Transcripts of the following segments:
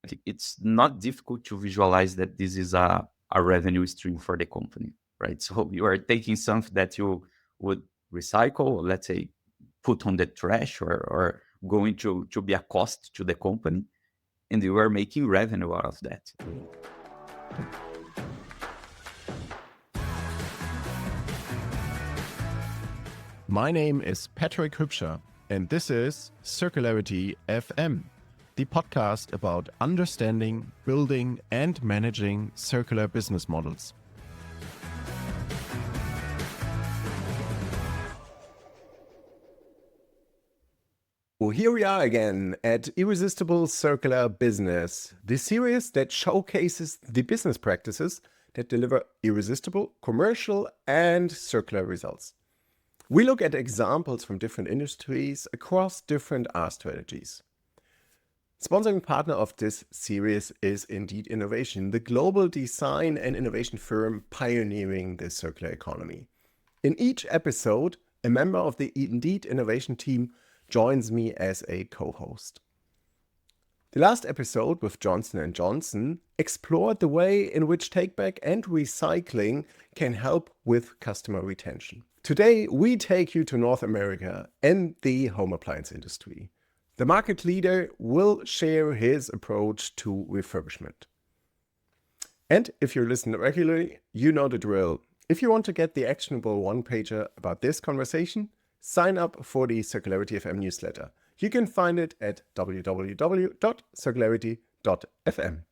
I think it's not difficult to visualize that this is a revenue stream for the company, right? So you are taking something that you would recycle, let's say, put on the trash or going to be a cost to the company, and you are making revenue out of that. My name is Patrick Hübscher, and this is Circularity FM, the podcast about understanding, building, and managing circular business models. Well, here we are again at Irresistible Circular Business, the series that showcases the business practices that deliver irresistible commercial and circular results. We look at examples from different industries across different R strategies. Sponsoring partner of this series is Indeed Innovation, the global design and innovation firm pioneering the circular economy. In each episode, a member of the Indeed Innovation team joins me as a co-host. The last episode with Johnson & Johnson explored the way in which takeback and recycling can help with customer retention. Today, we take you to North America and the home appliance industry. The market leader will share his approach to refurbishment. And if you listen regularly, you know the drill. If you want to get the actionable one-pager about this conversation, sign up for the Circularity FM newsletter. You can find it at www.circularity.fm.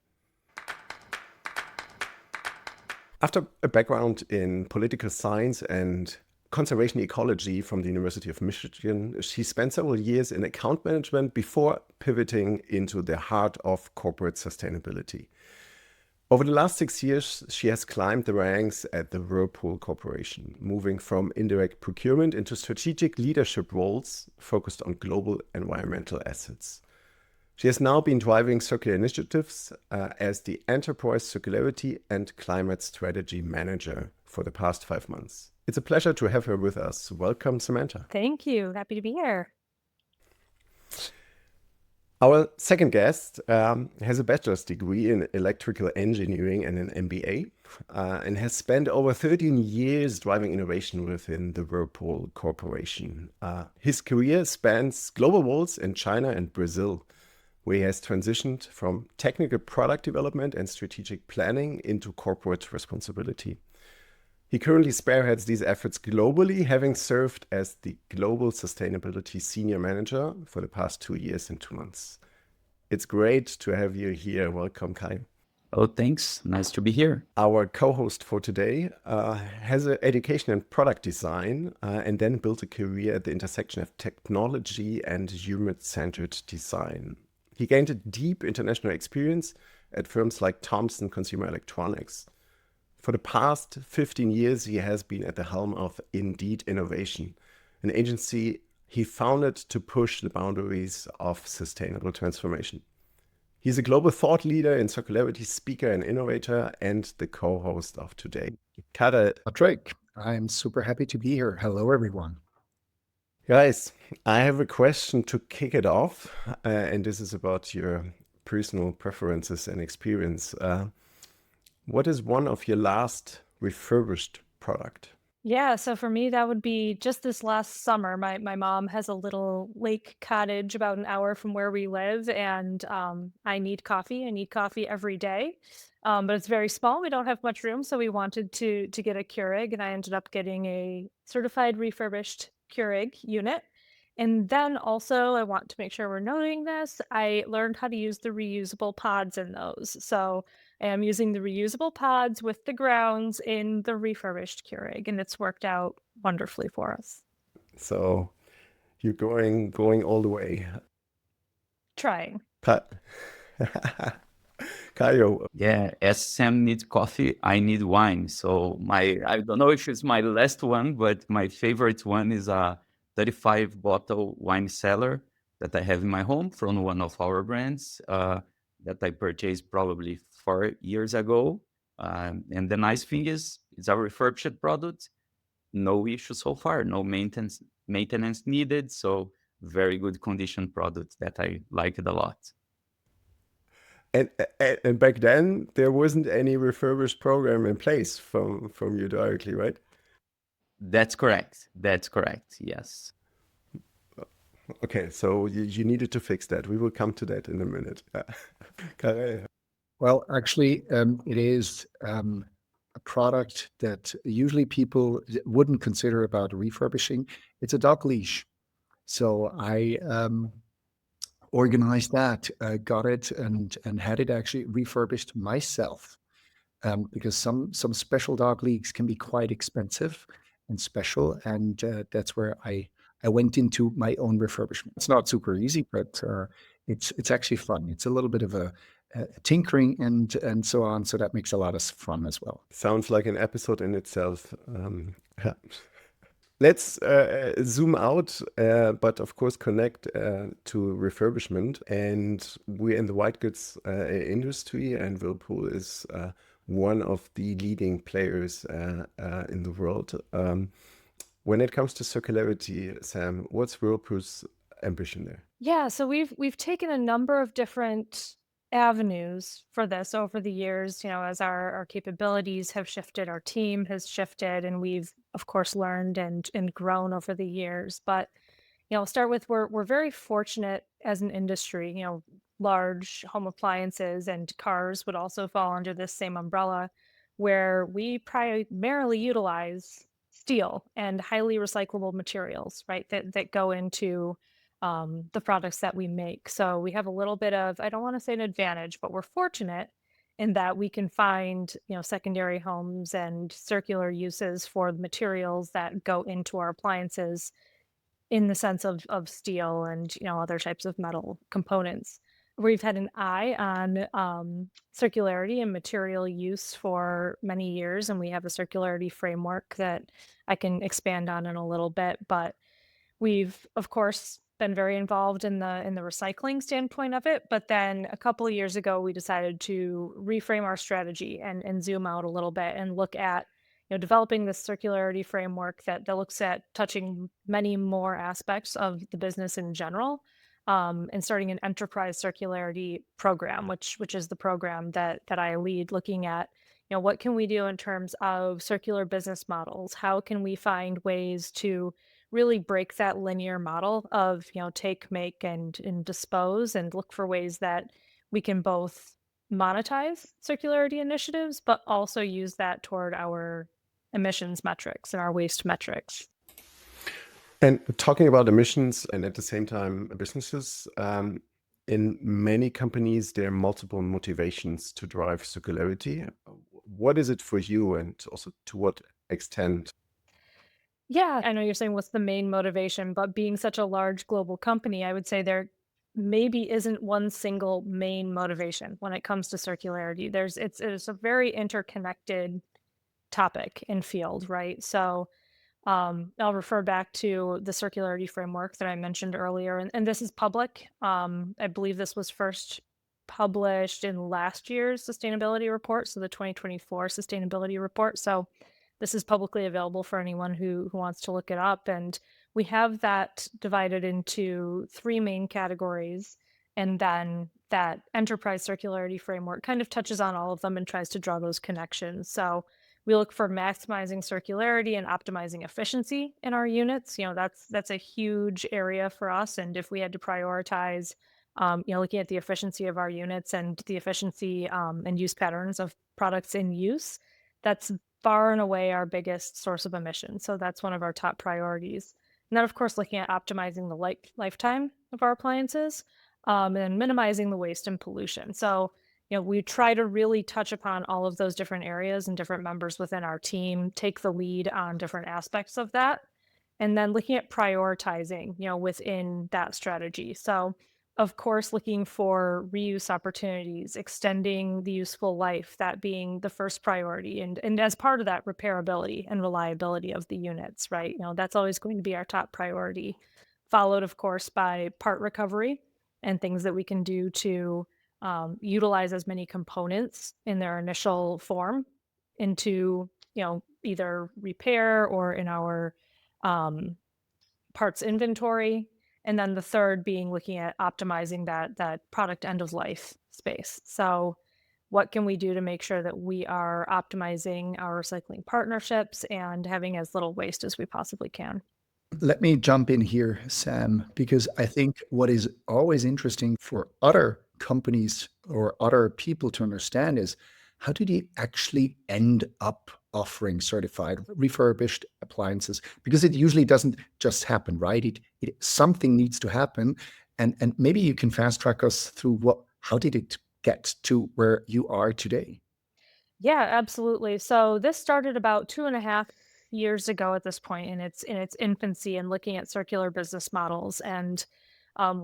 After a background in political science and conservation ecology from the University of Michigan, she spent several years in account management before pivoting into the heart of corporate sustainability. Over the last 6 years, she has climbed the ranks at the Whirlpool Corporation, moving from indirect procurement into strategic leadership roles focused on global environmental assets. She has now been driving circular initiatives as the Enterprise Circularity and Climate Strategy Manager for the past 5 months. It's a pleasure to have her with us. Welcome, Samantha. Thank you. Happy to be here. Our second guest has a bachelor's degree in electrical engineering and an MBA, and has spent over 13 years driving innovation within the Whirlpool Corporation. His career spans global roles in China and Brazil, where he has transitioned from technical product development and strategic planning into corporate responsibility. He currently spearheads these efforts globally, having served as the Global Sustainability Senior Manager for the past 2 years and 2 months. It's great to have you here. Welcome, Kai. Oh, thanks. Nice to be here. Our co-host for today has an education in product design and then built a career at the intersection of technology and human-centered design. He gained a deep international experience at firms like Thomson Consumer Electronics. For the past 15 years, he has been at the helm of Indeed Innovation, an agency he founded to push the boundaries of sustainable transformation. He's a global thought leader in circularity, speaker and innovator, and the co-host of today. Patrick, I'm super happy to be here. Hello, everyone. Guys, I have a question to kick it off, and this is about your personal preferences and experience. What is one of your last refurbished product? Yeah, so for me, that would be just this last summer. My mom has a little lake cottage about an hour from where we live, and I need coffee. I need coffee every day, but it's very small. We don't have much room, so we wanted to get a Keurig, and I ended up getting a certified refurbished Keurig unit. And then also, I want to make sure we're noting this, I learned how to use the reusable pods in those. So I am using the reusable pods with the grounds in the refurbished Keurig, and it's worked out wonderfully for us. So you're going all the way. Trying. Caio. Yeah, as Sam needs coffee, I need wine. So I don't know if it's my last one, but my favorite one is a 35 bottle wine cellar that I have in my home from one of our brands that I purchased probably 4 years ago. And the nice thing is, it's a refurbished product. No issue so far, no maintenance needed. So very good condition product that I like it a lot. And back then, there wasn't any refurbished program in place from you directly, right? That's correct. That's correct. Yes. Okay, so you needed to fix that. We will come to that in a minute. Karel. Well, actually, it is a product that usually people wouldn't consider about refurbishing. It's a dog leash. So I organized that, got it, and had it actually refurbished myself. Because some special dog leagues can be quite expensive and special, and that's where I went into my own refurbishment. It's not super easy, but it's actually fun. It's a little bit of a tinkering and so on, so that makes a lot of fun as well. Sounds like an episode in itself. Yeah. Let's zoom out, but of course connect to refurbishment. And we're in the white goods industry, and Whirlpool is one of the leading players in the world. When it comes to circularity, Sam, what's Whirlpool's ambition there? Yeah, so we've taken a number of different avenues for this over the years, as our capabilities have shifted, our team has shifted, and we've of course learned and grown over the years. But I'll start with we're very fortunate as an industry, large home appliances and cars would also fall under this same umbrella, where we primarily utilize steel and highly recyclable materials, right? That go into the products that we make. So we have a little bit of, I don't want to say an advantage, but we're fortunate in that we can find, secondary homes and circular uses for the materials that go into our appliances in the sense of steel and, other types of metal components. We've had an eye on circularity and material use for many years, and we have a circularity framework that I can expand on in a little bit. But we've, of course, been very involved in the recycling standpoint of it, but then a couple of years ago, we decided to reframe our strategy and zoom out a little bit and look at, developing this circularity framework that looks at touching many more aspects of the business in general, and starting an enterprise circularity program, which is the program that I lead, looking at, what can we do in terms of circular business models? How can we find ways to really break that linear model of, take, make, and dispose, and look for ways that we can both monetize circularity initiatives, but also use that toward our emissions metrics and our waste metrics. And talking about emissions and at the same time businesses, in many companies, there are multiple motivations to drive circularity. What is it for you, and also to what extent? Yeah, I know you're saying what's the main motivation, but being such a large global company, I would say there maybe isn't one single main motivation when it comes to circularity. It's a very interconnected topic and field, right? So I'll refer back to the circularity framework that I mentioned earlier, and this is public. I believe this was first published in last year's sustainability report, so the 2024 sustainability report. So this is publicly available for anyone who wants to look it up. And we have that divided into three main categories. And then that enterprise circularity framework kind of touches on all of them and tries to draw those connections. So we look for maximizing circularity and optimizing efficiency in our units. That's a huge area for us. And if we had to prioritize, looking at the efficiency of our units and the efficiency and use patterns of products in use, that's far and away our biggest source of emissions. So that's one of our top priorities. And then, of course, looking at optimizing the lifetime of our appliances, and minimizing the waste and pollution. So, we try to really touch upon all of those different areas, and different members within our team take the lead on different aspects of that. And then looking at prioritizing, within that strategy. So, of course, looking for reuse opportunities, extending the useful life, that being the first priority. And as part of that, repairability and reliability of the units, right? That's always going to be our top priority, followed, of course, by part recovery and things that we can do to utilize as many components in their initial form into, either repair or in our parts inventory. And then the third being looking at optimizing that product end of life space. So what can we do to make sure that we are optimizing our recycling partnerships and having as little waste as we possibly can? Let me jump in here, Sam, because I think what is always interesting for other companies or other people to understand is how do they actually end up offering certified refurbished appliances? Because it usually doesn't just happen, right? Something needs to happen, and maybe you can fast track us through how did it get to where you are today? Yeah, absolutely. So this started about 2.5 years ago at this point in its infancy and looking at circular business models. And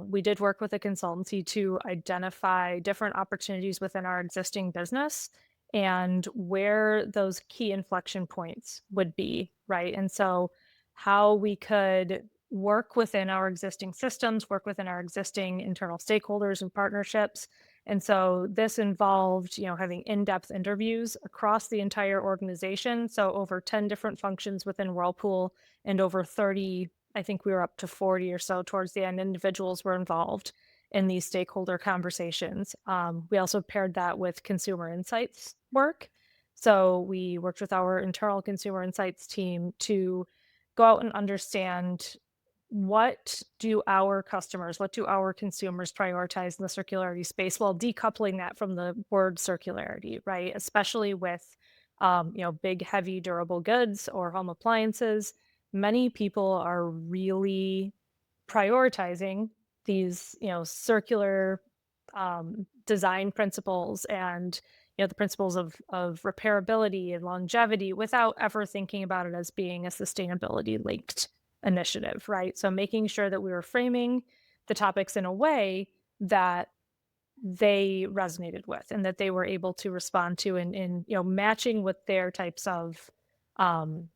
we did work with a consultancy to identify different opportunities within our existing business and where those key inflection points would be, right? And so how we could work within our existing systems, work within our existing internal stakeholders and partnerships. And so this involved, having in-depth interviews across the entire organization. So over 10 different functions within Whirlpool and over 30, I think we were up to 40 or so towards the end, individuals were involved in these stakeholder conversations. We also paired that with consumer insights work. So we worked with our internal consumer insights team to go out and understand what do our consumers prioritize in the circularity space while decoupling that from the word circularity, right? Especially with, big, heavy, durable goods or home appliances. Many people are really prioritizing these, circular design principles and the principles of repairability and longevity without ever thinking about it as being a sustainability linked initiative, right? So making sure that we were framing the topics in a way that they resonated with and that they were able to respond to and matching with their types of um,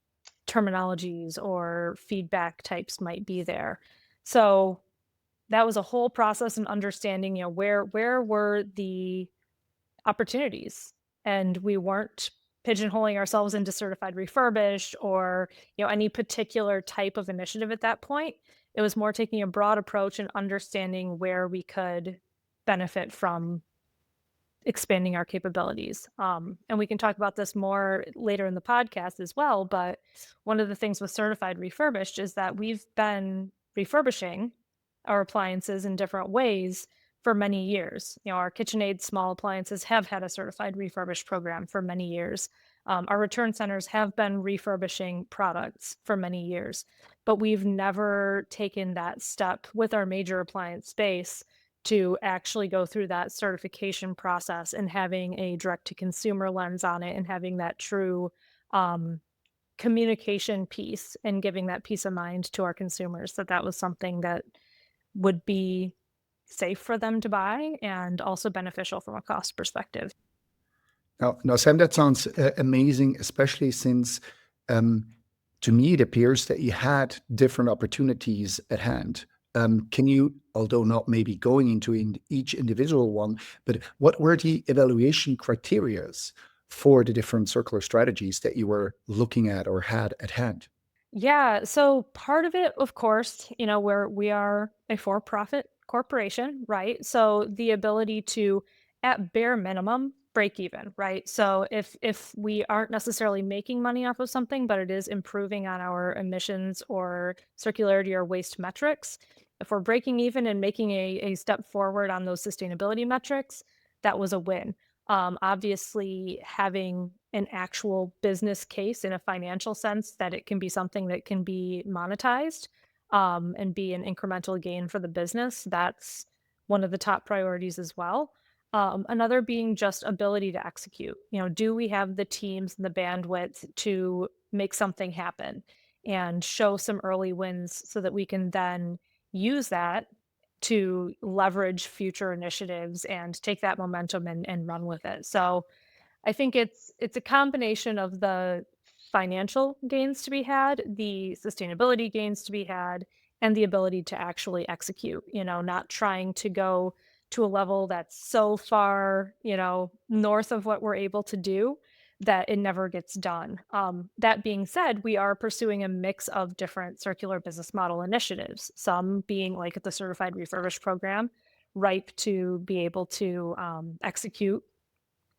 terminologies or feedback types might be there. So that was a whole process and understanding, where were the opportunities, and we weren't pigeonholing ourselves into certified refurbished or any particular type of initiative at that point. It was more taking a broad approach and understanding where we could benefit from expanding our capabilities. And we can talk about this more later in the podcast as well. But one of the things with certified refurbished is that we've been refurbishing our appliances in different ways for many years. Our KitchenAid small appliances have had a certified refurbished program for many years. Our return centers have been refurbishing products for many years, but we've never taken that step with our major appliance space to actually go through that certification process and having a direct to consumer lens on it and having that true um, communication piece and giving that peace of mind to our consumers that that was something that would be safe for them to buy and also beneficial from a cost perspective. Now, Sam, that sounds amazing, especially since um, to me it appears that you had different opportunities at hand. Can you, although not maybe going into each individual one, but what were the evaluation criterias for the different circular strategies that you were looking at or had at hand? Yeah, so part of it, of course, where we are a for-profit corporation, right? So the ability to, at bare minimum, break even, right? So if we aren't necessarily making money off of something, but it is improving on our emissions or circularity or waste metrics, if we're breaking even and making a step forward on those sustainability metrics, that was a win. Obviously, having an actual business case in a financial sense that it can be something that can be monetized and be an incremental gain for the business. That's one of the top priorities as well. Another being just ability to execute. Do we have the teams and the bandwidth to make something happen and show some early wins so that we can then use that to leverage future initiatives and take that momentum and run with it. So I think it's a combination of the financial gains to be had, the sustainability gains to be had, and the ability to actually execute, not trying to go to a level that's so far, north of what we're able to do that it never gets done. That being said, we are pursuing a mix of different circular business model initiatives, some being like the Certified Refurbished program, ripe to be able to execute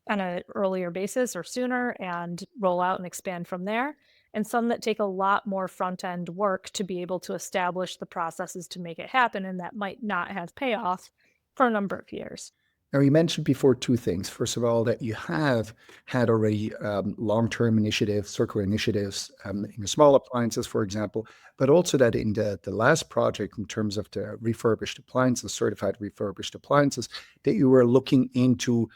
on an earlier basis or sooner and roll out and expand from there. And some that take a lot more front end work to be able to establish the processes to make it happen. And that might not have payoff for a number of years. Now, you mentioned before two things. First of all, that you have had already long-term initiatives, circular initiatives in the small appliances, for example, but also that in the last project, in terms of the refurbished appliances, certified refurbished appliances, that you were looking into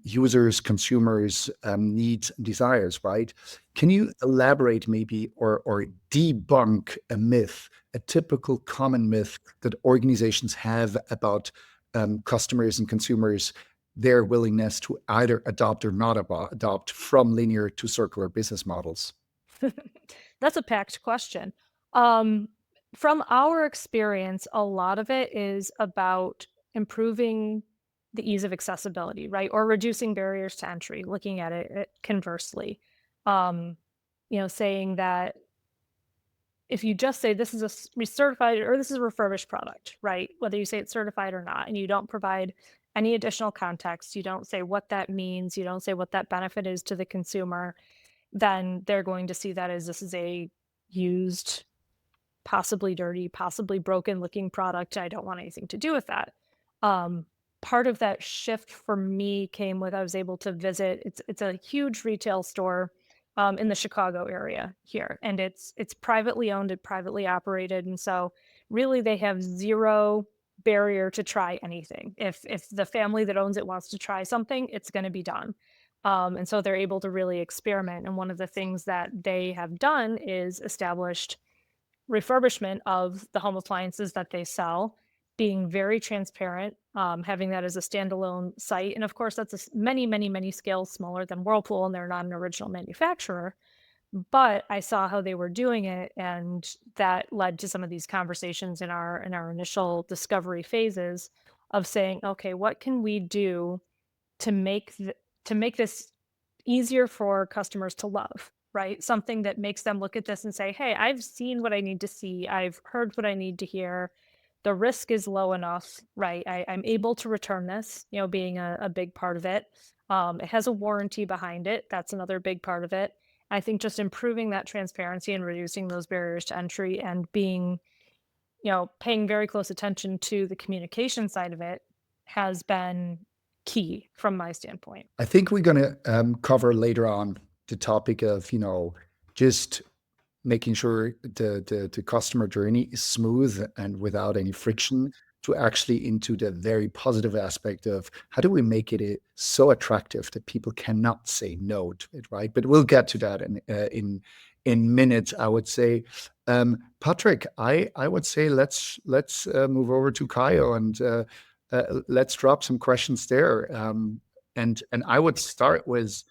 users, consumers' needs and desires, right? Can you elaborate maybe or debunk a myth, a typical common myth that organizations have about customers and consumers, their willingness to either adopt or not adopt from linear to circular business models? That's a packed question. From our experience, a lot of it is about improving the ease of accessibility, right? Or reducing barriers to entry, looking at it conversely. Um, saying that if you just say this is a certified or this is a refurbished product, right? Whether you say it's certified or not, and you don't provide any additional context, you don't say what that means, you don't say what that benefit is to the consumer, then they're going to see that as this is a used, possibly dirty, possibly broken looking product. I don't want anything to do with that. Um, Part of that shift for me came with I was able to visit. It's a huge retail store in the Chicago area here, and it's privately owned and privately operated, and so really they have zero barrier to try anything. If the family that owns it wants to try something, it's going to be done. And so they're able to really experiment. And one of the things that they have done is established refurbishment of the home appliances that they sell, being very transparent, having that as a standalone site. And of course, that's many, many, many scales smaller than Whirlpool, and they're not an original manufacturer. But I saw how they were doing it, and that led to some of these conversations in our initial discovery phases of saying, okay, what can we do to make this easier for customers to love, right? Something that makes them look at this and say, hey, I've seen what I need to see. I've heard what I need to hear. The risk is low enough, right? I'm able to return this, being a big part of it. It has a warranty behind it. That's another big part of it. I think just improving that transparency and reducing those barriers to entry and being, paying very close attention to the communication side of it has been key from my standpoint. I think we're going to cover later on the topic of, just making sure the customer journey is smooth and without any friction, to actually into the very positive aspect of how do we make it so attractive that people cannot say no to it, right? But we'll get to that in minutes, I would say. Patrick, I would say let's move over to Kaio and let's drop some questions there. And I would start with,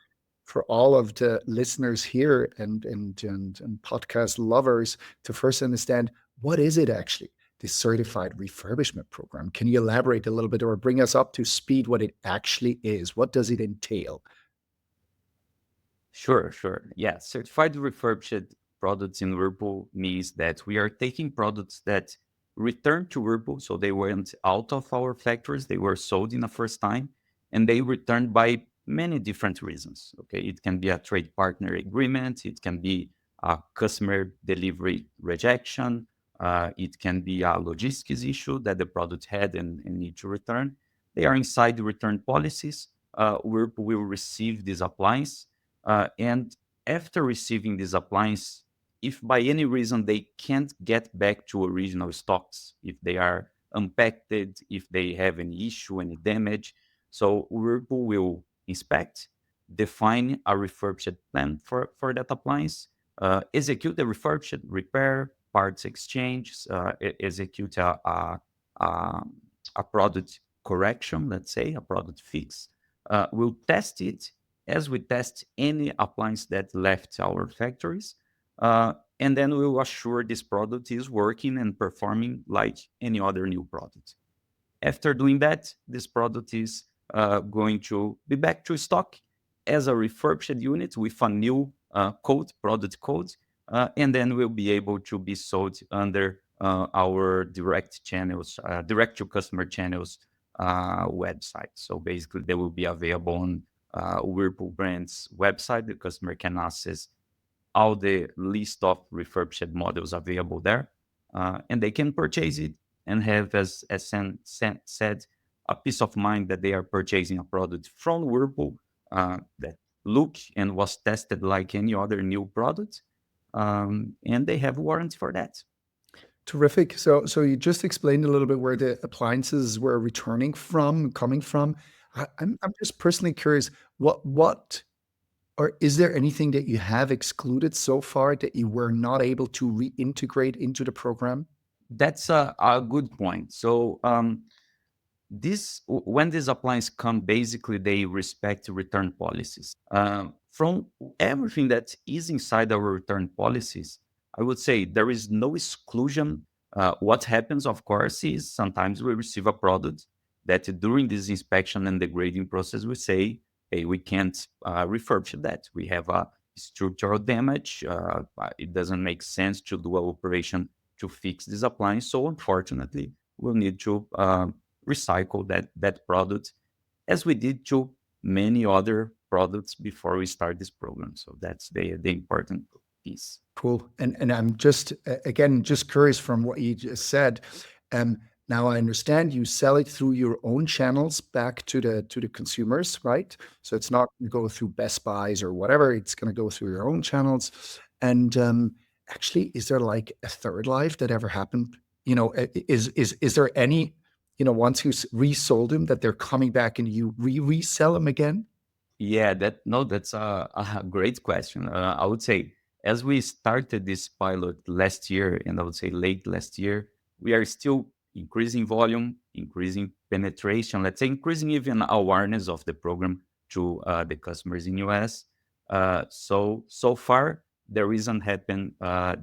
for all of the listeners here and podcast lovers, to first understand, what is it actually, the certified refurbishment program? Can you elaborate a little bit or bring us up to speed what it actually is? What does it entail? Sure. Yeah, certified refurbished products in Whirlpool means that we are taking products that return to Whirlpool, so they went out of our factories, they were sold in the first time, and they returned by many different reasons. Okay, it can be a trade partner agreement, it can be a customer delivery rejection, it can be a logistics issue that the product had and need to return. They are inside the return policies. Whirlpool will receive this appliance, and after receiving this appliance, if by any reason they can't get back to original stocks, if they are unpacked, if they have any issue, any damage, so Whirlpool will inspect, define a refurbished plan for that appliance, execute the refurbished repair, parts exchange, execute a product correction, let's say, a product fix. We'll test it as we test any appliance that left our factories. And then we'll assure this product is working and performing like any other new product. After doing that, this product is going to be back to stock as a refurbished unit with a new code, product code, and then will be able to be sold under our direct channels, direct to customer channels website. So basically, they will be available on Whirlpool brand's website. The customer can access all the list of refurbished models available there, and they can purchase it and have, as Sam said, a peace of mind that they are purchasing a product from Whirlpool that look and was tested like any other new product, and they have warranty for that. Terrific. So you just explained a little bit where the appliances were coming from. I'm just personally curious, what or is there anything that you have excluded so far that you were not able to reintegrate into the program? That's a good point. So when these appliances come, basically they respect return policies. From everything that is inside our return policies, I would say there is no exclusion. What happens, of course, is sometimes we receive a product that during this inspection and the grading process, we say, hey, we can't refurbish that. We have a structural damage. It doesn't make sense to do an operation to fix this appliance. So unfortunately, we'll need to recycle that product, as we did to many other products before we start this program. So that's the important piece. Cool. And I'm just again just curious from what you just said. Now I understand you sell it through your own channels back to the consumers, right? So it's not going to go through Best Buys or whatever. It's going to go through your own channels. And actually, is there like a third life that ever happened? Is there any, once you resold them, that they're coming back and you resell them again? Yeah, that's a great question. I would say as we started this pilot last year, and I would say late last year, we are still increasing volume, increasing penetration, let's say increasing even awareness of the program to the customers in US. So far, there isn't happened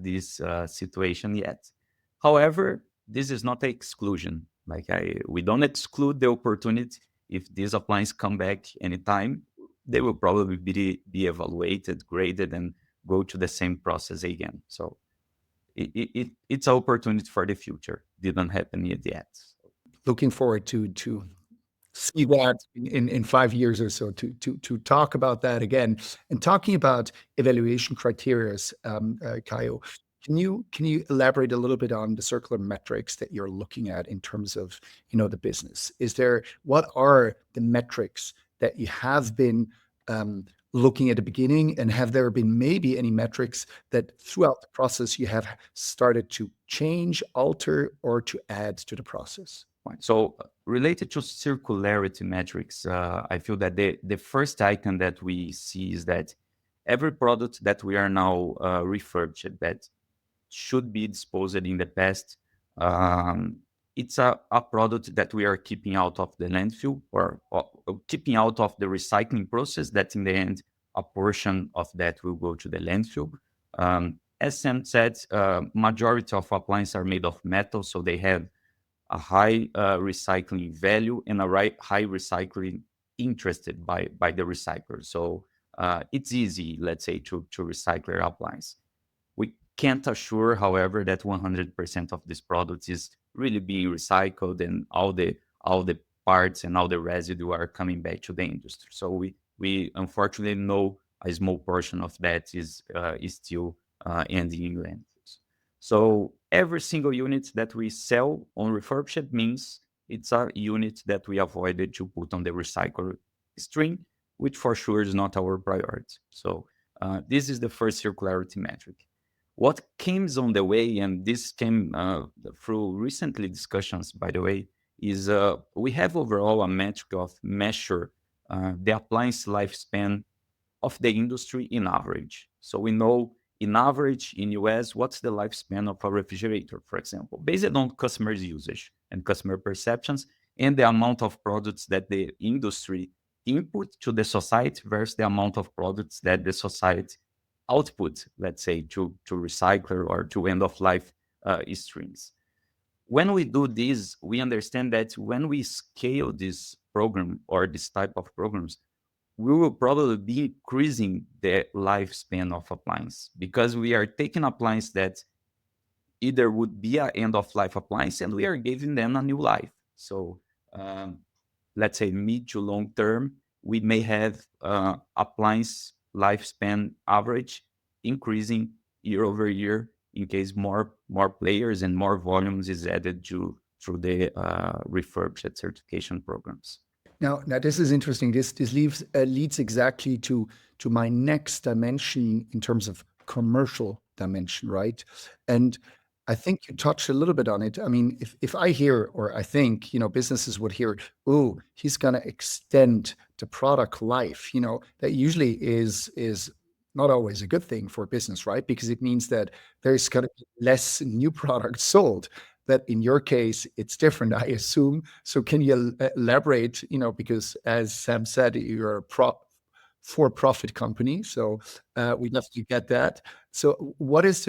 this situation yet. However, this is not an exclusion. Like we don't exclude the opportunity. If these appliances come back anytime, they will probably be evaluated, graded, and go to the same process again. So it's an opportunity for the future. Didn't happen yet. Looking forward to see that in 5 years or so to talk about that again. And talking about evaluation criteria, Kaio, can you elaborate a little bit on the circular metrics that you're looking at in terms of the business? What are the metrics that you have been looking at the beginning, and have there been maybe any metrics that throughout the process you have started to change, alter, or to add to the process? Right. So related to circularity metrics, I feel that the first icon that we see is that every product that we are now refurbished that should be disposed in the past, it's a product that we are keeping out of the landfill or keeping out of the recycling process, that in the end, a portion of that will go to the landfill. As Sam said, majority of appliances are made of metal, so they have a high recycling value and a high recycling interested by the recycler. So it's easy, let's say, to recycle appliance. We can't assure, however, that 100% of this product is really being recycled and all the parts and all the residue are coming back to the industry. So we unfortunately know a small portion of that is still ending in landfills. So every single unit that we sell on refurbished means it's a unit that we avoided to put on the recycle stream, which for sure is not our priority. So this is the first circularity metric. What comes on the way, and this came through recently discussions, by the way, is we have overall a metric of measure the appliance lifespan of the industry in average. So we know in average in US, what's the lifespan of a refrigerator, for example, based on customers' usage and customer perceptions and the amount of products that the industry input to the society versus the amount of products that the society output, let's say, to recycler or to end of life streams. When we do this, we understand that when we scale this program or this type of programs, we will probably be increasing the lifespan of appliance, because we are taking appliance that either would be an end of life appliance and we are giving them a new life. So um, let's say mid to long term, we may have appliance lifespan average increasing year over year in case more players and more volumes is added to through the refurbished certification programs. Now this is interesting. This leads exactly to my next dimension in terms of commercial dimension, right? And I think you touched a little bit on it. I mean, if I hear, or I think, businesses would hear, oh, he's going to extend the product life, that usually is not always a good thing for a business, right? Because it means that there's going to be less new products sold. That in your case, it's different, I assume. So can you elaborate, because as Sam said, you're a for-profit company. So we'd love to get that. So what is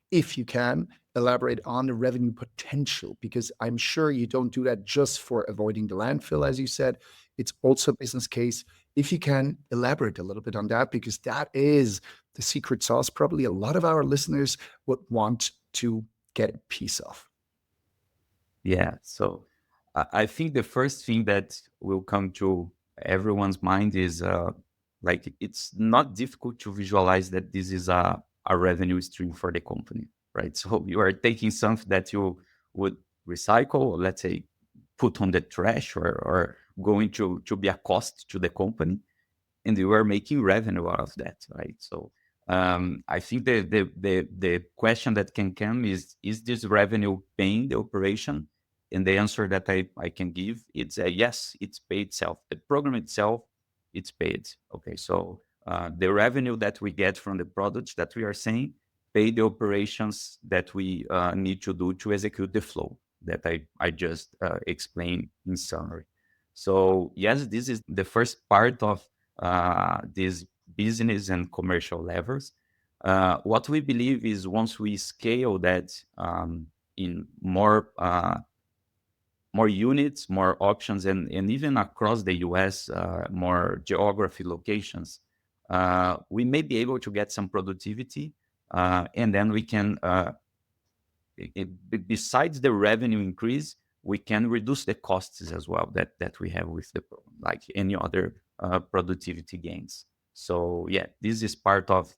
if you can elaborate on the revenue potential, because I'm sure you don't do that just for avoiding the landfill, as you said, it's also a business case. If you can elaborate a little bit on that, because that is the secret sauce, probably a lot of our listeners would want to get a piece of. Yeah, so I think the first thing that will come to everyone's mind is like it's not difficult to visualize that this is a revenue stream for the company, right? So you are taking something that you would recycle, or let's say put on the trash, or going to be a cost to the company, and you are making revenue out of that, right? So I think the question that can come is this revenue paying the operation? And the answer that I can give, it's a yes, it's paid itself. The program itself, it's paid. Okay, so the revenue that we get from the products that we are saying pay the operations that we need to do to execute the flow that I just explained in summary. So yes, this is the first part of these business and commercial levers. What we believe is once we scale that in more units, more options, and even across the US, more geography locations, we may be able to get some productivity, and then we can, besides the revenue increase, we can reduce the costs as well that we have with the program, like any other productivity gains. So yeah, this is part of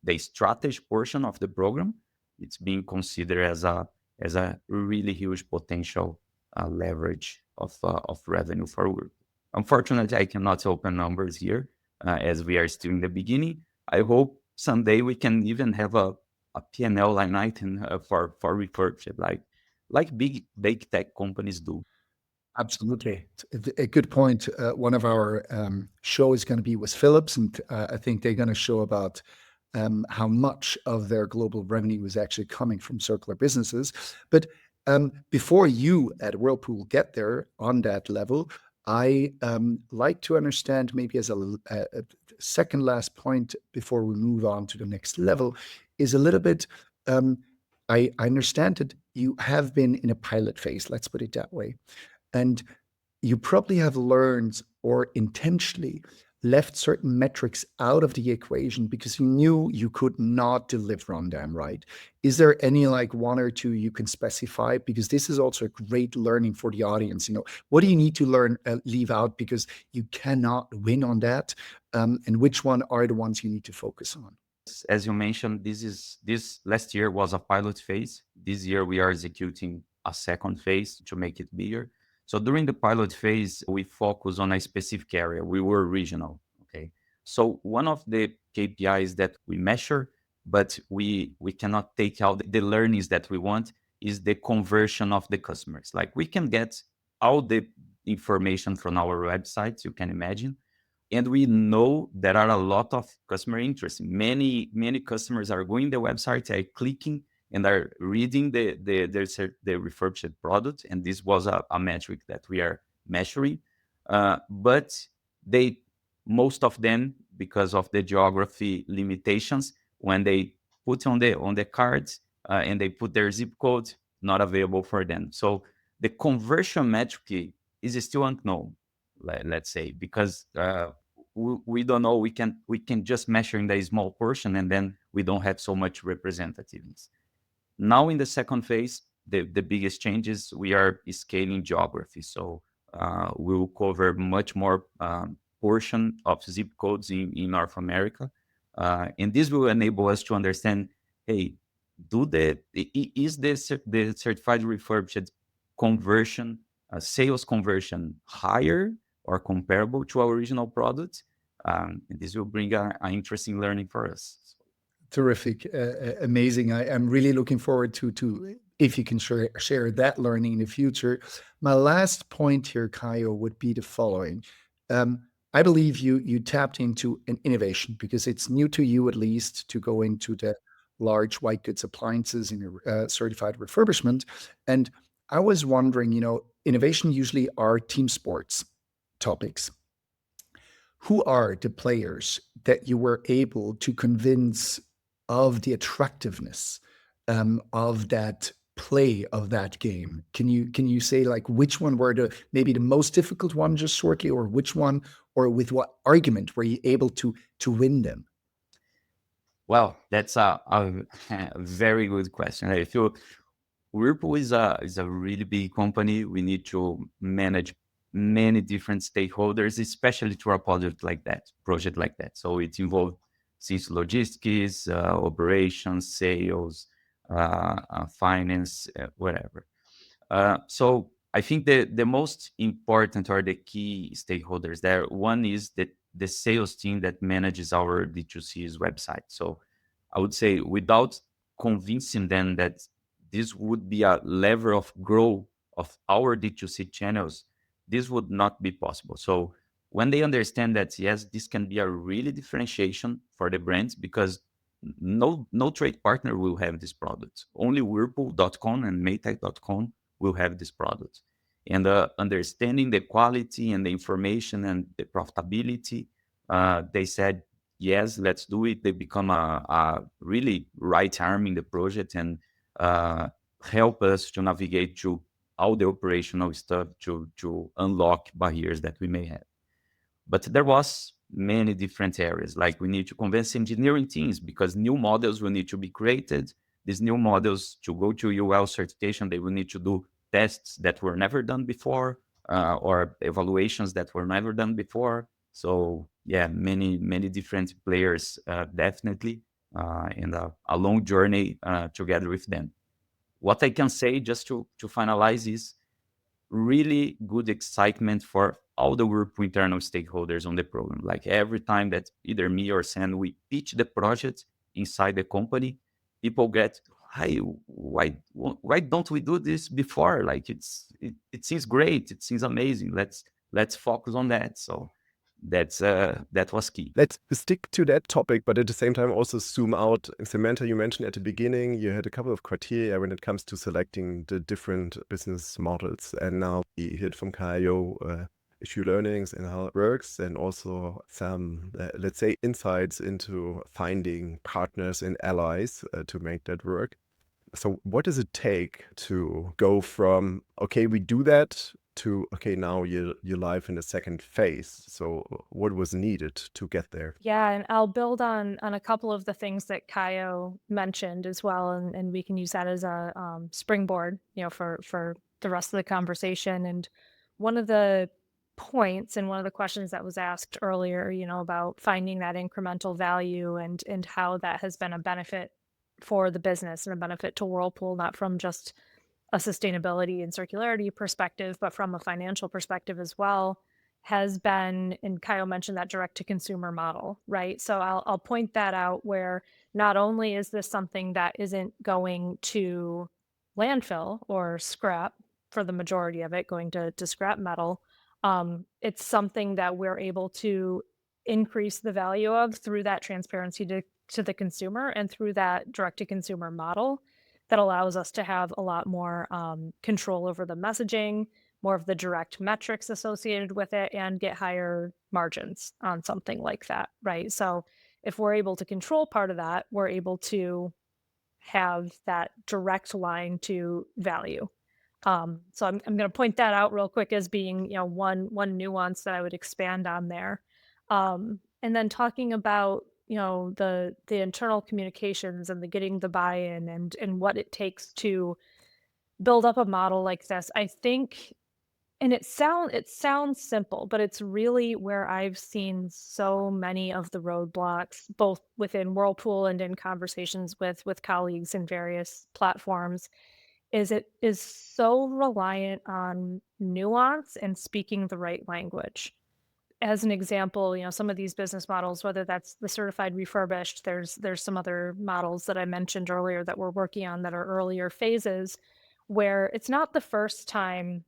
the strategy portion of the program. It's being considered as a really huge potential leverage of revenue for Whirlpool. Unfortunately, I cannot open numbers here as we are still in the beginning. I hope someday we can even have a P&L line item for refurbished, like big tech companies do. Absolutely. A good point. One of our show is going to be with Philips, and I think they're going to show about how much of their global revenue is actually coming from circular businesses. But before you at Whirlpool get there on that level, I like to understand, maybe as a second last point before we move on to the next level, is a little bit, I understand that you have been in a pilot phase, let's put it that way. And you probably have learned, or intentionally left certain metrics out of the equation because you knew you could not deliver on them, right? Is there any like one or two you can specify? Because this is also a great learning for the audience. What do you need to leave out because you cannot win on that? And which one are the ones you need to focus on? As you mentioned, this last year was a pilot phase. This year we are executing a second phase to make it bigger. So during the pilot phase, we focus on a specific area. We were regional. Okay. So one of the KPIs that we measure, but we cannot take out the learnings that we want, is the conversion of the customers. Like we can get all the information from our websites, you can imagine. And we know there are a lot of customer interest. Many customers are going to the website, are clicking, and are reading the refurbished product. And this was a metric that we are measuring. But most of them, because of the geography limitations, when they put on the cards and they put their zip code, not available for them. So the conversion metric is still unknown. let's say, because we don't know. We can just measure in a small portion, and then we don't have so much representativeness. Now in the second phase, the biggest changes, we are scaling geography. So we will cover much more portion of zip codes in North America. And this will enable us to understand, hey, is the certified refurbished conversion, sales conversion higher or comparable to our original product? And this will bring an interesting learning for us. Terrific, amazing. I'm really looking forward to if you can share that learning in the future. My last point here, Kaio, would be the following. I believe you tapped into an innovation because it's new to you, at least, to go into the large white goods appliances in a certified refurbishment. And I was wondering, innovation usually are team sports topics. Who are the players that you were able to convince of the attractiveness of that play of that game? Can you say like which one were maybe the most difficult one, just shortly, or which one, or with what argument were you able to win them? Well, that's a very good question. I feel Whirlpool is a really big company. We need to manage many different stakeholders, especially to a project like that. So it involves since logistics, operations, sales, finance, whatever. So I think the most important or the key stakeholders there, one is the sales team that manages our D2C's website. So I would say without convincing them that this would be a lever of growth of our D2C channels, this would not be possible. So when they understand that, yes, this can be a really differentiation for the brands, because no trade partner will have this product. Only Whirlpool.com and Maytag.com will have this product. And understanding the quality and the information and the profitability, they said, yes, let's do it. They become a really right arm in the project and help us to navigate through all the operational stuff to unlock barriers that we may have. But there was many different areas. Like we need to convince engineering teams because new models will need to be created. These new models, to go to UL certification, they will need to do tests that were never done before, or evaluations that were never done before. So yeah, many different players, definitely, and a long journey together with them. What I can say, just to finalize, is really good excitement for all the Whirlpool internal stakeholders on the program. Like every time that either me or Sam, we pitch the project inside the company, people get, hey, why don't we do this before? Like it seems great. It seems amazing. Let's focus on that. So that was key. Let's stick to that topic, but at the same time also zoom out. Samantha, you mentioned at the beginning you had a couple of criteria when it comes to selecting the different business models. And now we heard from Kaio issue learnings and how it works, and also some, let's say, insights into finding partners and allies to make that work. So what does it take to go from, okay, we do that, to, okay, now you're live in the second phase? So what was needed to get there? Yeah, and I'll build on a couple of the things that Kaio mentioned as well, and we can use that as a springboard, for the rest of the conversation. And one of the points and one of the questions that was asked earlier, about finding that incremental value and how that has been a benefit for the business and a benefit to Whirlpool, not from just a sustainability and circularity perspective, but from a financial perspective as well, has been, and Kaio mentioned that direct to consumer model, right? So I'll point that out, where not only is this something that isn't going to landfill or scrap, for the majority of it going to scrap metal, it's something that we're able to increase the value of through that transparency to the consumer and through that direct to consumer model that allows us to have a lot more control over the messaging, more of the direct metrics associated with it, and get higher margins on something like that, right? So if we're able to control part of that, we're able to have that direct line to value. So I'm going to point that out real quick as being, one nuance that I would expand on there. And then talking about, the internal communications and the getting the buy-in and what it takes to build up a model like this. I think, and it sounds simple, but it's really where I've seen so many of the roadblocks, both within Whirlpool and in conversations with colleagues in various platforms, is it is so reliant on nuance and speaking the right language. As an example, some of these business models, whether that's the certified refurbished, there's some other models that I mentioned earlier that we're working on that are earlier phases, where it's not the first time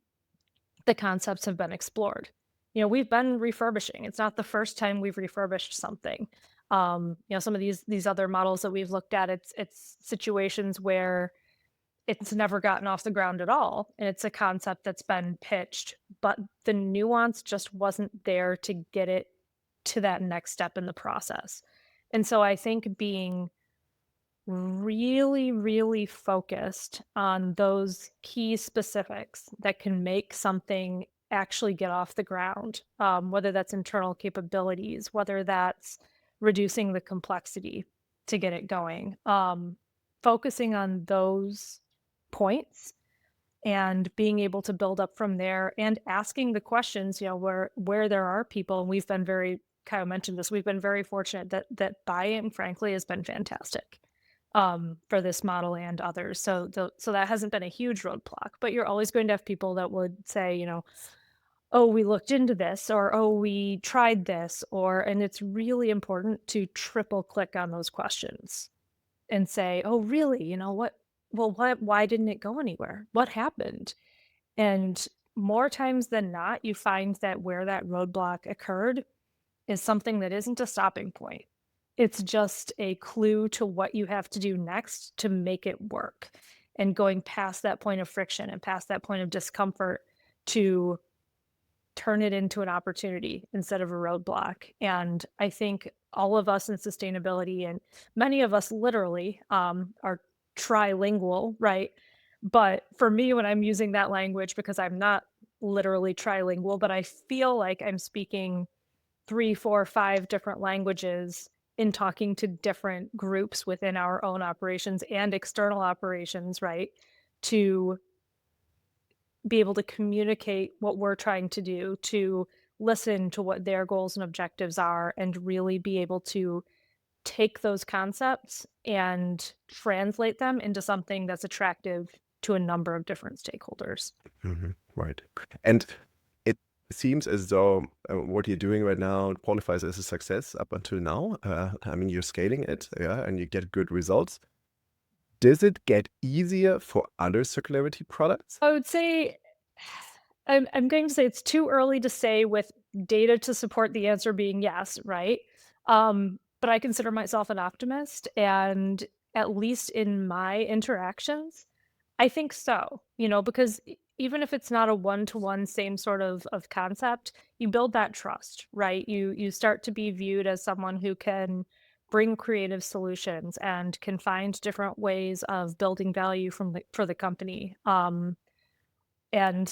the concepts have been explored. We've been refurbishing. It's not the first time we've refurbished something. Some of these other models that we've looked at, it's situations where it's never gotten off the ground at all, and it's a concept that's been pitched, but the nuance just wasn't there to get it to that next step in the process. And so I think being really, really focused on those key specifics that can make something actually get off the ground, whether that's internal capabilities, whether that's reducing the complexity to get it going, focusing on those points and being able to build up from there and asking the questions, where there are people, and we've been very, Kyle mentioned this, we've been very fortunate that buy-in, frankly, has been fantastic for this model and others. So that hasn't been a huge roadblock, but you're always going to have people that would say, oh, we looked into this, or, oh, we tried this, and it's really important to triple click on those questions and say, oh, really? Why didn't it go anywhere? What happened? And more times than not, you find that where that roadblock occurred is something that isn't a stopping point. It's just a clue to what you have to do next to make it work, and going past that point of friction and past that point of discomfort to turn it into an opportunity instead of a roadblock. And I think all of us in sustainability, and many of us literally are trilingual, right? But for me, when I'm using that language, because I'm not literally trilingual, but I feel like I'm speaking 3, 4, 5 different languages in talking to different groups within our own operations and external operations, right? To be able to communicate what we're trying to do, to listen to what their goals and objectives are, and really be able to take those concepts and translate them into something that's attractive to a number of different stakeholders. Right. And it seems as though what you're doing right now qualifies as a success up until now. I mean, you're scaling it, yeah, and you get good results. Does it get easier for other circularity products? I would say, I'm going to say it's too early to say with data to support the answer being yes, right? But I consider myself an optimist, and at least in my interactions, I think so, because even if it's not a one-to-one same sort of concept, you build that trust, right? You start to be viewed as someone who can bring creative solutions and can find different ways of building value for the company. And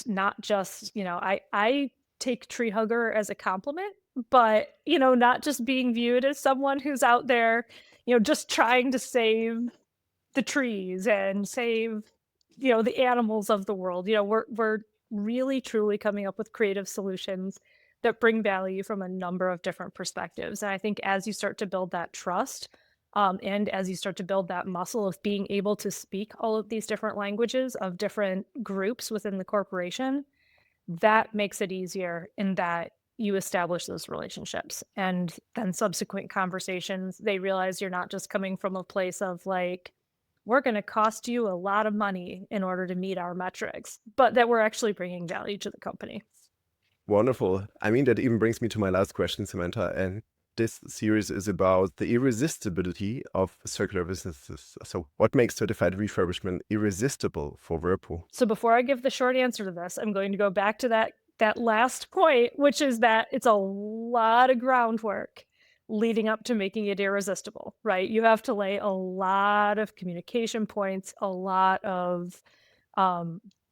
not just, I take tree hugger as a compliment, but, not just being viewed as someone who's out there, just trying to save the trees and save, the animals of the world. We're really truly coming up with creative solutions that bring value from a number of different perspectives. And I think as you start to build that trust, and as you start to build that muscle of being able to speak all of these different languages of different groups within the corporation, that makes it easier in that you establish those relationships. And then subsequent conversations, they realize you're not just coming from a place of like, we're going to cost you a lot of money in order to meet our metrics, but that we're actually bringing value to the company. Wonderful. I mean, that even brings me to my last question, Samantha. And this series is about the irresistibility of circular businesses. So what makes certified refurbishment irresistible for Whirlpool? So before I give the short answer to this, I'm going to go back to that last point, which is that it's a lot of groundwork leading up to making it irresistible, right? You have to lay a lot of communication points, a lot of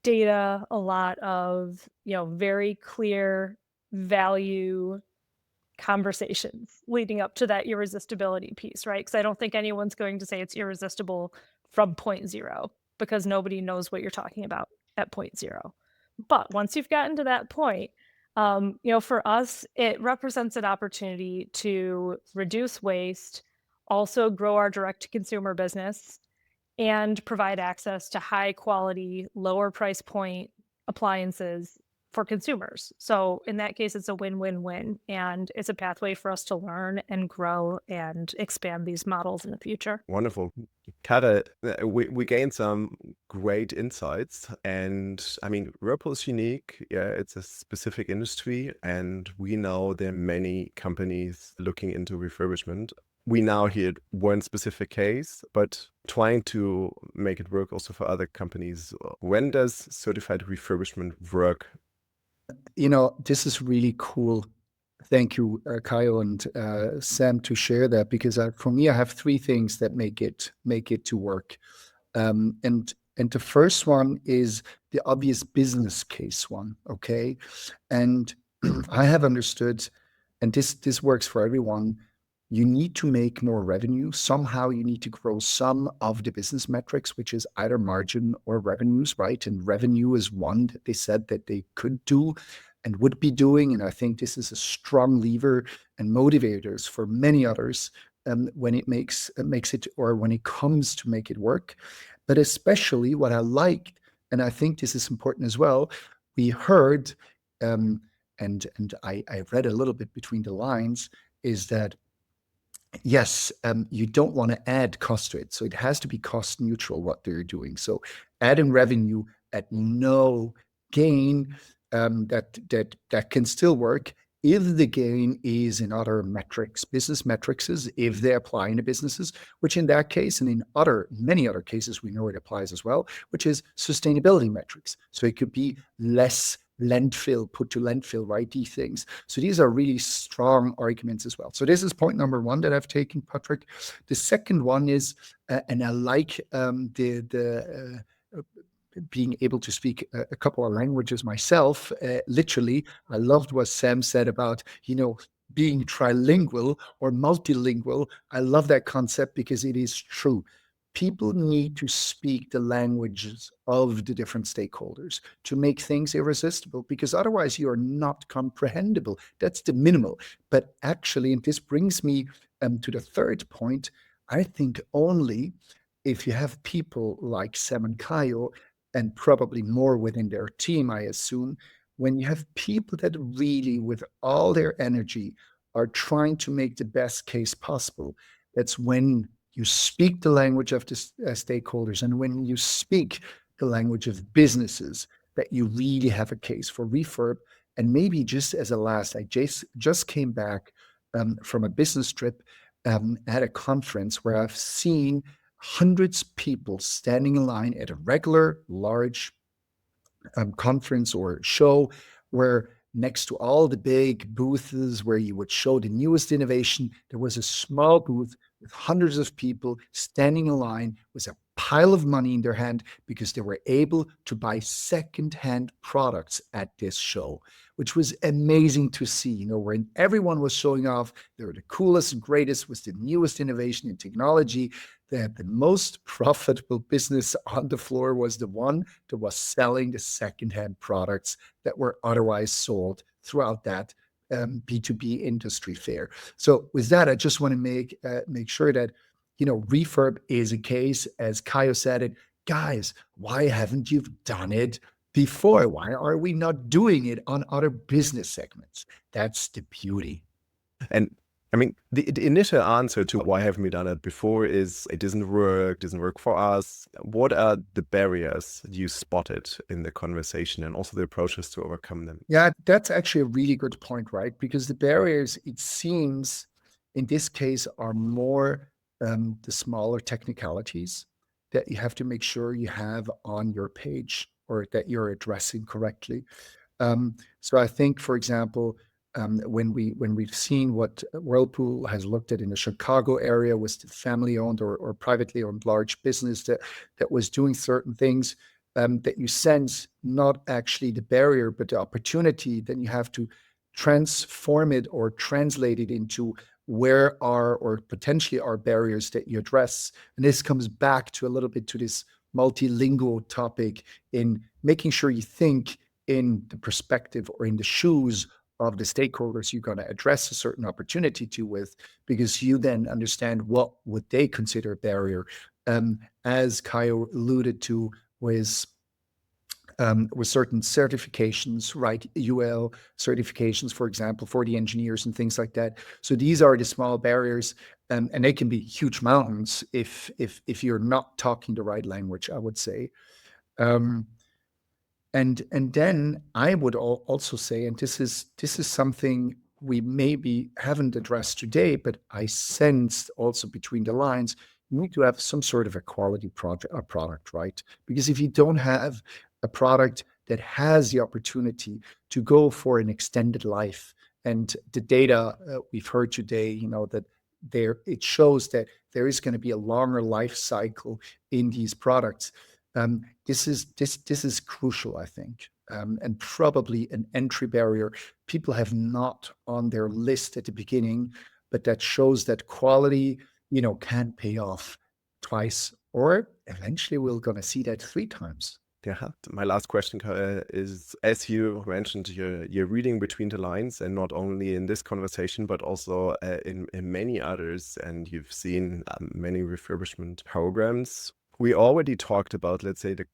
data, a lot of, very clear value conversations leading up to that irresistibility piece, right? Because I don't think anyone's going to say it's irresistible from point zero because nobody knows what you're talking about at point zero. But once you've gotten to that point, for us, it represents an opportunity to reduce waste, also grow our direct to consumer business, and provide access to high quality, lower price point appliances for consumers. So in that case, it's a win-win-win, and it's a pathway for us to learn and grow and expand these models in the future. Wonderful. Kata, we gained some great insights. And I mean, Whirlpool is unique. Yeah, it's a specific industry. And we know there are many companies looking into refurbishment. We now hear one specific case, but trying to make it work also for other companies. When does certified refurbishment work? This is really cool. Thank you, Kaio and Sam, to share that, because for me, I have three things that make it to work. And the first one is the obvious business case one, okay? And I have understood, and this works for everyone, you need to make more revenue. Somehow you need to grow some of the business metrics, which is either margin or revenues, right? And revenue is one that they said that they could do and would be doing. And I think this is a strong lever and motivators for many others when it makes it, or when it comes to make it work. But especially what I like, and I think this is important as well, we heard, and I read a little bit between the lines, is that yes, you don't want to add cost to it. So it has to be cost neutral, what they're doing. So adding revenue at no gain, that can still work if the gain is in other metrics, business metrics, if they apply in the businesses, which in that case, and in many other cases, we know it applies as well, which is sustainability metrics. So it could be less landfill, put to landfill, right? These things. So these are really strong arguments as well. So this is point number one that I've taken, Patrick. The second one is, and I like being able to speak a couple of languages myself. Literally, I loved what Sam said about, being trilingual or multilingual. I love that concept because it is true. People need to speak the languages of the different stakeholders to make things irresistible, because otherwise you are not comprehensible. That's the minimal. But actually, and this brings me to the third point, I think only if you have people like Sam and Kaio, and probably more within their team, I assume, when you have people that really, with all their energy, are trying to make the best case possible, that's when you speak the language of the stakeholders, and when you speak the language of businesses, that you really have a case for refurb. And maybe just as a last, I just came back from a business trip at a conference where I've seen hundreds of people standing in line at a regular large conference or show, where next to all the big booths where you would show the newest innovation, there was a small booth with hundreds of people standing in line with a pile of money in their hand because they were able to buy secondhand products at this show, which was amazing to see, when everyone was showing off they were the coolest and greatest with the newest innovation in technology. That the most profitable business on the floor was the one that was selling the secondhand products that were otherwise sold throughout that B2B industry fair. So with that, I just want to make sure that, refurb is a case, as Kaio said it. Guys, why haven't you done it before? Why are we not doing it on other business segments? That's the beauty. And I mean, the initial answer to why haven't we done it before is it doesn't work for us. What are the barriers you spotted in the conversation, and also the approaches to overcome them? Yeah, that's actually a really good point, right? Because the barriers, it seems, in this case, are more the smaller technicalities that you have to make sure you have on your page, or that you're addressing correctly. So I think, for example, when we've seen what Whirlpool has looked at in the Chicago area with the family-owned or privately owned large business that was doing certain things, that you sense not actually the barrier, but the opportunity, then you have to transform it or translate it into where are or potentially are barriers that you address. And this comes back to a little bit to this multilingual topic in making sure you think in the perspective or in the shoes of the stakeholders you're going to address a certain opportunity to with, because you then understand what would they consider a barrier. As Kaio alluded to, with certain certifications, right? UL certifications, for example, for the engineers and things like that. So these are the small barriers, and they can be huge mountains if you're not talking the right language, I would say. And then I would also say, and this is something we maybe haven't addressed today, but I sensed also between the lines, you need to have some sort of a quality product, right? Because if you don't have a product that has the opportunity to go for an extended life, and the data we've heard today, that it shows that there is going to be a longer life cycle in these products. This is crucial, I think, and probably an entry barrier people have not on their list at the beginning, but that shows that quality, can pay off twice, or eventually we're going to see that 3 times. Yeah, my last question is, as you mentioned, you're reading between the lines, and not only in this conversation, but also in many others, and you've seen many refurbishment programs. We already talked about, let's say, the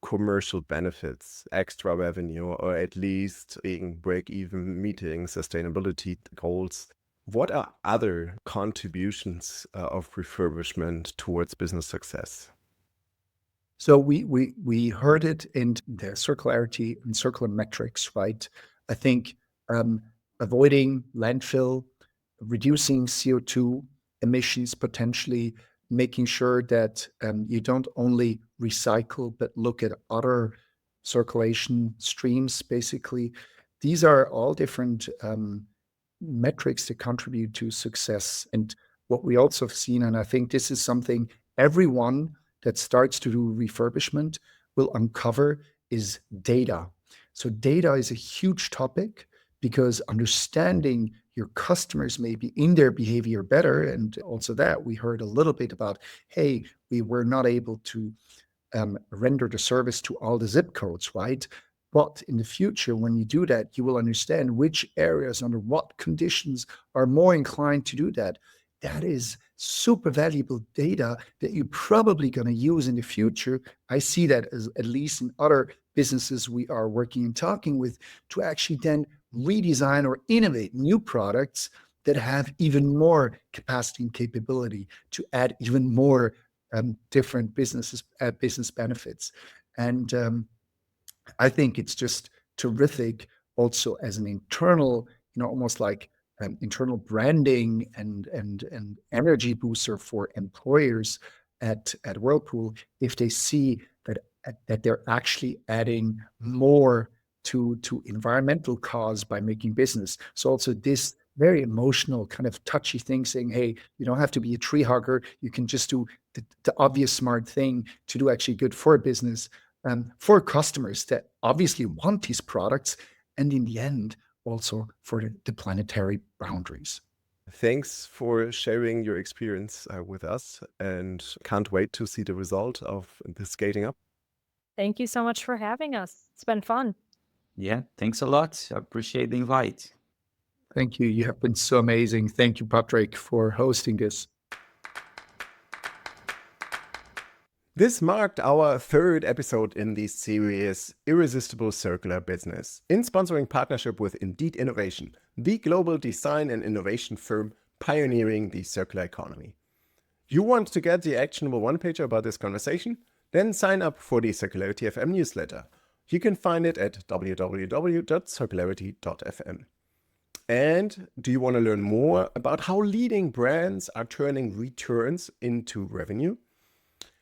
commercial benefits, extra revenue, or at least being break-even, meeting sustainability goals. What are other contributions of refurbishment towards business success? So we heard it in the circularity and circular metrics, right? I think avoiding landfill, reducing CO2 emissions, potentially making sure that you don't only recycle, but look at other circulation streams, basically. These are all different metrics that contribute to success. And what we also have seen, and I think this is something everyone that starts to do refurbishment will uncover, is data. So data is a huge topic, because understanding your customers maybe in their behavior better, and also that we heard a little bit about, hey, we were not able to render the service to all the zip codes, right? But in the future, when you do that, you will understand which areas under what conditions are more inclined to do that. That is super valuable data that you're probably going to use in the future. I see that as, at least in other businesses we are working and talking with, to actually then redesign or innovate new products that have even more capacity and capability to add even more different business benefits. And I think it's just terrific also as an internal, almost like internal branding and energy booster for employers at Whirlpool, if they see that they're actually adding more to environmental cause by making business. So also this very emotional kind of touchy thing, saying, hey, you don't have to be a tree hugger. You can just do the obvious smart thing to do actually good for a business, for customers that obviously want these products, and in the end, also for the planetary boundaries. Thanks for sharing your experience with us, and can't wait to see the result of the scaling up. Thank you so much for having us. It's been fun. Yeah, thanks a lot. I appreciate the invite. Thank you. You have been so amazing. Thank you, Patrick, for hosting this. This marked our 3rd episode in the series Irresistible Circular Business, in sponsoring partnership with Indeed Innovation, the global design and innovation firm pioneering the circular economy. You want to get the actionable one-pager about this conversation? Then sign up for the Circularity FM newsletter. You can find it at www.circularity.fm. And do you want to learn more about how leading brands are turning returns into revenue?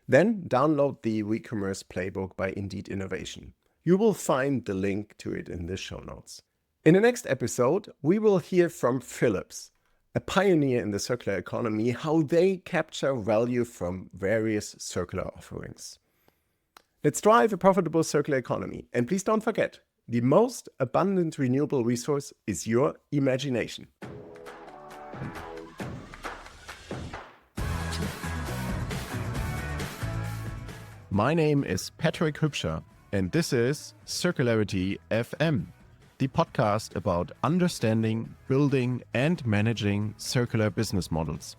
Then download the reCommerce playbook by Indeed Innovation. You will find the link to it in the show notes. In the next episode, we will hear from Philips, a pioneer in the circular economy, how they capture value from various circular offerings. Let's drive a profitable circular economy. And please don't forget, the most abundant renewable resource is your imagination. My name is Patrick Hübscher, and this is Circularity FM, the podcast about understanding, building, and managing circular business models.